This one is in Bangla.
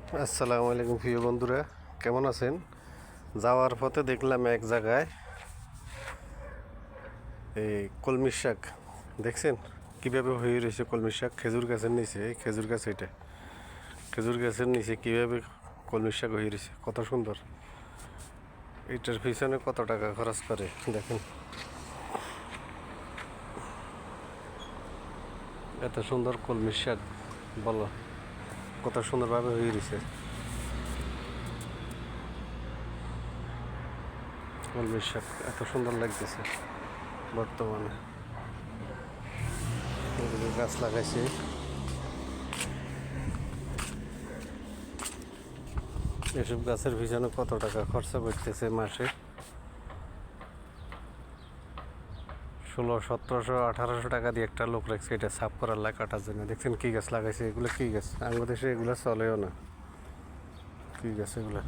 আসসালামু আলাইকুম প্রিয় বন্ধুরা, কেমন আছেন? যাওয়ার পথে দেখলাম এক জায়গায় এই কলমি শাক দেখছেন কীভাবে হয়ে রয়েছে। কলমি শাক খেজুর গাছের নিচে, এই খেজুর গাছ, এটা খেজুর গাছের নিচে কীভাবে কলমি শাক হয়ে রয়েছে, কত সুন্দর। এটার পিছনে কত টাকা খরচ করে দেখেন। এত সুন্দর কলমি শাক, বলো কত সুন্দরভাবে হয়ে রয়েছে। কলমি শাক এত সুন্দর লাগতেছে। বর্তমানে গাছ লাগাইছে, এসব গাছের পিছনে কত টাকা খরচা করতেছে মাসে। 1600-1700-1800 টাকা দিয়ে একটা লোক রাখছে এটা সাফ করার লাই, কাটার জন্য। দেখছেন কী গাছ লাগাইছে, এগুলো কী গাছ? আমাদের দেশে এগুলো চলেও না। কী গাছ এগুলো?